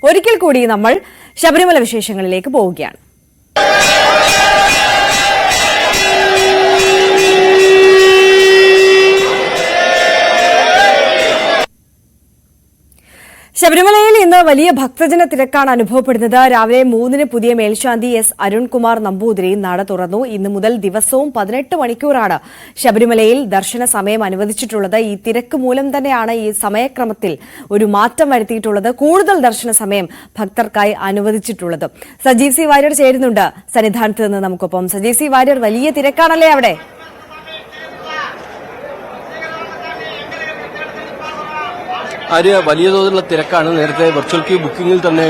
ഒരിക്കൽ കൂടി നമ്മൾ ശബരിമല വിശേഷങ്ങളിലേക്ക് പോവുകയാണ്. ശബരിമലയിൽ ഇന്ന് വലിയ ഭക്തജന തിരക്കാണ് അനുഭവപ്പെടുന്നത്. രാവിലെ 3-ന് പുതിയ മേൽശാന്തി എസ് അരുൺകുമാർ നമ്പൂതിരി നട തുറന്നു. ഇന്ന് മുതൽ ദിവസവും 18 മണിക്കൂറാണ് ശബരിമലയിൽ ദർശന സമയം അനുവദിച്ചിട്ടുള്ളത്. ഈ തിരക്ക് മൂലം തന്നെയാണ് ഈ സമയക്രമത്തിൽ ഒരു മാറ്റം വരുത്തിയിട്ടുള്ളത്. കൂടുതൽ ദർശന സമയം ഭക്തർക്കായി അനുവദിച്ചിട്ടുള്ളത്. സജീവ് സി വാര്യർ ചേരുന്നുണ്ട് സന്നിധാനത്ത് നിന്ന് നമുക്കൊപ്പം. സജീവ് സി വാര്യർ, വലിയ തിരക്കാണല്ലേ അവിടെ? വലിയ തോതിലുള്ള തിരക്കാണ്. നേരത്തെ വെർച്വൽ ക്യൂ ബുക്കിംഗിൽ തന്നെ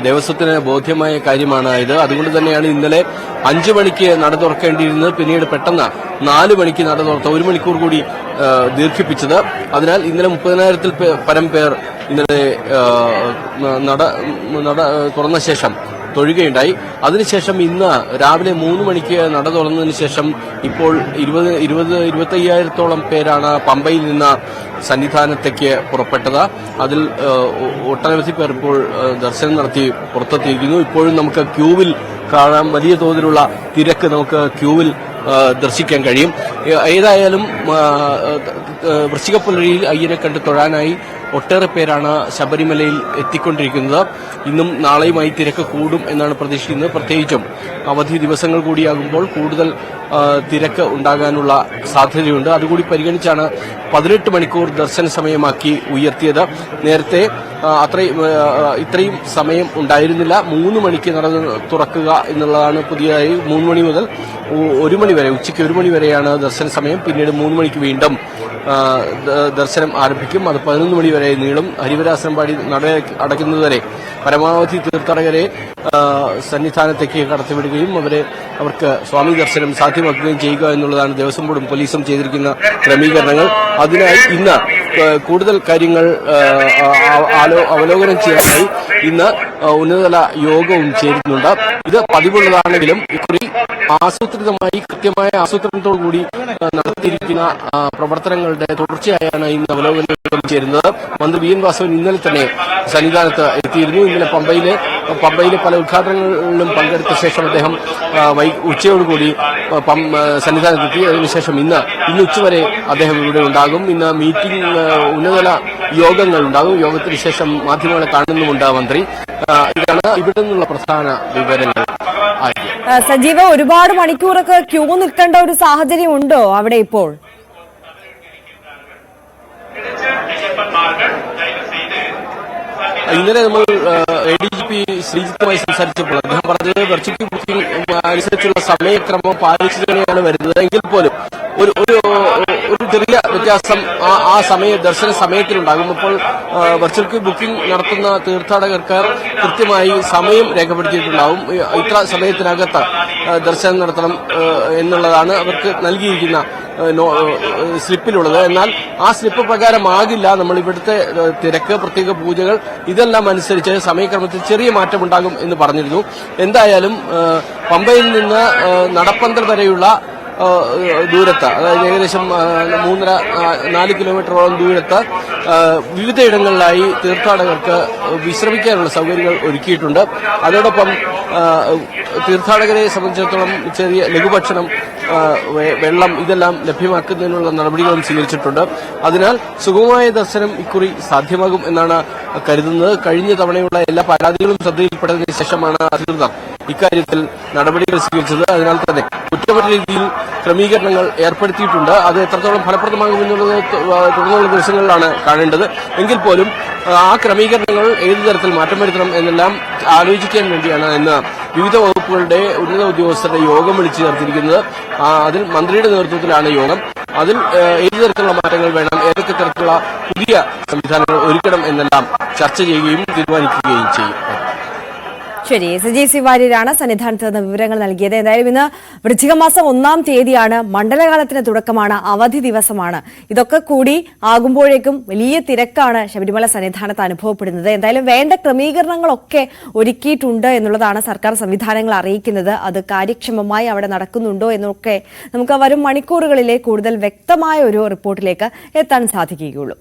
ദേവസ്വത്തിന് ബോധ്യമായ കാര്യമാണ് ഇത്. അതുകൊണ്ട് തന്നെയാണ് ഇന്നലെ 5 മണിക്ക് നട തുറക്കേണ്ടിയിരുന്നത് പിന്നീട് പെട്ടെന്ന് 4 മണിക്ക് നട തുറത്ത 1 മണിക്കൂർ കൂടി ദീർഘിപ്പിച്ചത്. അതിനാൽ ഇന്നലെ 30,000-ൽ പരം പേർ ഇന്നലെ നട തുറന്ന ശേഷം തൊഴുകയുണ്ടായി. അതിനുശേഷം ഇന്ന് രാവിലെ 3 മണിക്ക് നട തുറന്നതിന് ശേഷം ഇപ്പോൾ 25,000-ഓളം പേരാണ് പമ്പയിൽ നിന്ന് സന്നിധാനത്തേക്ക് പുറപ്പെട്ടത്. അതിൽ ഒട്ടനവധി പേർ ഇപ്പോൾ ദർശനം നടത്തി പുറത്തെത്തിയിരിക്കുന്നു. ഇപ്പോഴും നമുക്ക് ക്യൂവിൽ കാണാൻ വലിയ തോതിലുള്ള തിരക്ക് നമുക്ക് ക്യൂവിൽ ദർശിക്കാൻ കഴിയും. ഏതായാലും വൃശ്ചികപ്പുലരിയിൽ അയ്യനെ കണ്ട് തൊഴാനായി ഒട്ടേറെ പേരാണ് ശബരിമലയിൽ എത്തിക്കൊണ്ടിരിക്കുന്നത്. ഇന്നും നാളെയുമായി തിരക്ക് കൂടും എന്നാണ് പ്രതീക്ഷിക്കുന്നത്. പ്രത്യേകിച്ചും അവധി ദിവസങ്ങൾ കൂടിയാകുമ്പോൾ കൂടുതൽ തിരക്ക് ഉണ്ടാകാനുള്ള സാധ്യതയുണ്ട്. അതുകൂടി പരിഗണിച്ചാണ് 18 മണിക്കൂർ ദർശന സമയമാക്കി ഉയർത്തിയത്. നേരത്തെ ഇത്രയും സമയം ഉണ്ടായിരുന്നില്ല. 3 മണിക്ക് നട തുറക്കുക എന്നുള്ളതാണ് പുതിയതായി. 3 മണി മുതൽ 1 മണി വരെ, ഉച്ചയ്ക്ക് 1 മണി വരെയാണ് ദർശന സമയം. പിന്നീട് 3 മണിക്ക് വീണ്ടും ദർശനം ആരംഭിക്കും. അത് 11 മണി വരെ നീളും. ഹരിവരാസനമ്പാടി നട അടയ്ക്കുന്നതുവരെ പരമാവധി തീർത്ഥാടകരെ സന്നിധാനത്തേക്ക് കടത്തിവിടുകയും അവർക്ക് സ്വാമി ദർശനം സാധ്യമാക്കുകയും ചെയ്യുക എന്നുള്ളതാണ് ദേവസ്വം ബോർഡും പോലീസും ചെയ്തിരിക്കുന്ന ക്രമീകരണങ്ങൾ. അതിനായി ഇന്ന് കൂടുതൽ കാര്യങ്ങൾ അവലോകനം ചെയ്യാനായി ഇന്ന് ഉന്നതതല യോഗവും ചേരുന്നുണ്ട്. ഇത് പതിവുള്ളതാണെങ്കിലും ഇക്കുറി ആസൂത്രിതമായി കൃത്യമായ ആസൂത്രണത്തോടുകൂടി നടത്തിയിരിക്കുന്ന പ്രവർത്തനങ്ങളുടെ തുടർച്ചയായാണ് ഇന്ന് അവലോകന യോഗം ചേരുന്നത്. മന്ത്രി വി എൻ വാസവൻ ഇന്നലെ തന്നെ സന്നിധാനത്ത് എത്തിയിരുന്നു. ഇന്നലെ പമ്പയിലെ പല ഉദ്ഘാടനങ്ങളിലും പങ്കെടുത്ത ശേഷം അദ്ദേഹം ഉച്ചയോടുകൂടി സന്നിധാനത്തെത്തി. അതിനുശേഷം ഇന്ന് ഉച്ചവരെ അദ്ദേഹം ഇവിടെ ഉണ്ടാകും. ഇന്ന് മീറ്റിംഗ്, ഉന്നതതല യോഗങ്ങൾ ഉണ്ടാകും. യോഗത്തിന് ശേഷം മാധ്യമങ്ങളെ കാണുന്നുമുണ്ട് മന്ത്രി. ഇതാണ് ഇവിടെ നിന്നുള്ള പ്രധാന വിവരങ്ങൾ. സജീവ, ഒരുപാട് മണിക്കൂറൊക്കെ ക്യൂ നിൽക്കേണ്ട ഒരു സാഹചര്യം ഉണ്ടോ അവിടെ ഇപ്പോൾ? ഇന്നലെ നമ്മൾ ADGP ശ്രീജിത്തുമായി സംസാരിച്ചപ്പോൾ അദ്ദേഹം പറഞ്ഞത് വെർച്വൽ ക്യൂ ബുക്കിംഗ് അനുസരിച്ചുള്ള സമയക്രമം പാലിച്ചു തന്നെയാണ് വരുന്നത്. എങ്കിൽ പോലും ഒരു ചെറിയ വ്യത്യാസം ആ ദർശന സമയത്തിലുണ്ടാകും. അപ്പോൾ വെർച്വൽ ക്യൂ ബുക്കിംഗ് നടത്തുന്ന തീർത്ഥാടകർക്ക് കൃത്യമായി സമയം രേഖപ്പെടുത്തിയിട്ടുണ്ടാവും. ഇത്ര സമയത്തിനകത്ത് ദർശനം നടത്തണം എന്നുള്ളതാണ് അവർക്ക് നൽകിയിരിക്കുന്ന സ്ലിപ്പിലുള്ളത്. എന്നാൽ ആ സ്ലിപ്പ് പ്രകാരമാകില്ല നമ്മൾ ഇവിടുത്തെ തിരക്ക്, പ്രത്യേക പൂജകൾ, ഇതെല്ലാം അനുസരിച്ച് സമയക്രമത്തിൽ ചെറിയ മാറ്റമുണ്ടാകും എന്ന് പറഞ്ഞിരുന്നു. എന്തായാലും പമ്പയിൽ നിന്ന് നടപ്പന്തൽ വരെയുള്ള ദൂരത്ത്, അതായത് ഏകദേശം 3.5-4 കിലോമീറ്ററോളം ദൂരത്ത് വിവിധയിടങ്ങളിലായി തീർത്ഥാടകർക്ക് വിശ്രമിക്കാനുള്ള സൗകര്യങ്ങൾ ഒരുക്കിയിട്ടുണ്ട്. അതോടൊപ്പം തീർത്ഥാടകരെ സംബന്ധിച്ചിടത്തോളം ചെറിയ ലഘുഭക്ഷണം, വെള്ളം, ഇതെല്ലാം ലഭ്യമാക്കുന്നതിനുള്ള നടപടികളും സ്വീകരിച്ചിട്ടുണ്ട്. അതിനാൽ സുഗമമായ ദർശനം ഇക്കുറി സാധ്യമാകും എന്നാണ് കരുതുന്നത്. കഴിഞ്ഞ തവണയുള്ള എല്ലാ പരാതികളും ശ്രദ്ധയിൽപ്പെട്ടതിന് ശേഷമാണ് അധികൃതർ ഇക്കാര്യത്തിൽ നടപടികൾ സ്വീകരിച്ചത്. അതിനാൽ തന്നെ കുറ്റമറ്റ രീതിയിൽ ക്രമീകരണങ്ങൾ ഏർപ്പെടുത്തിയിട്ടുണ്ട്. അത് എത്രത്തോളം ഫലപ്രദമാകുമെന്നുള്ളത് തുടർന്നുള്ള ദിവസങ്ങളിലാണ് കാണേണ്ടത്. എങ്കിൽ പോലും ആ ക്രമീകരണങ്ങൾ ഏതു തരത്തിൽ മാറ്റം വരുത്തണം എന്നെല്ലാം ആലോചിക്കാൻ വേണ്ടിയാണ് ഇന്ന് വിവിധ വകുപ്പുകളുടെ ഉന്നത ഉദ്യോഗസ്ഥരുടെ യോഗം വിളിച്ചു ചേർത്തിരിക്കുന്നത്. അതിൽ മന്ത്രിയുടെ നേതൃത്വത്തിലാണ് യോഗം. അതിൽ ഏതു തരത്തിലുള്ള മാറ്റങ്ങൾ വേണം, ഏതൊക്കെ തരത്തിലുള്ള പുതിയ സംവിധാനങ്ങൾ ഒരുക്കണം എന്നെല്ലാം ചർച്ച ചെയ്യുകയും തീരുമാനിക്കുകയും ചെയ്യും. ശരി, സജീവ് സി വാര്യരാണ് സന്നിധാനത്ത് നിന്ന് വിവരങ്ങൾ നൽകിയത്. എന്തായാലും ഇന്ന് വൃശ്ചികമാസം 1-ാം തീയതിയാണ്, മണ്ഡലകാലത്തിന് തുടക്കമാണ്, അവധി ദിവസമാണ്. ഇതൊക്കെ കൂടി ആകുമ്പോഴേക്കും വലിയ തിരക്കാണ് ശബരിമല സന്നിധാനത്ത് അനുഭവപ്പെടുന്നത്. എന്തായാലും വേണ്ട ക്രമീകരണങ്ങളൊക്കെ ഒരുക്കിയിട്ടുണ്ട് എന്നുള്ളതാണ് സർക്കാർ സംവിധാനങ്ങൾ അറിയിക്കുന്നത്. അത് കാര്യക്ഷമമായി അവിടെ നടക്കുന്നുണ്ടോ എന്നൊക്കെ നമുക്ക് വരും മണിക്കൂറുകളിലെ കൂടുതൽ വ്യക്തമായ ഒരു റിപ്പോർട്ടിലേക്ക് എത്താൻ സാധിക്കുകയുള്ളൂ.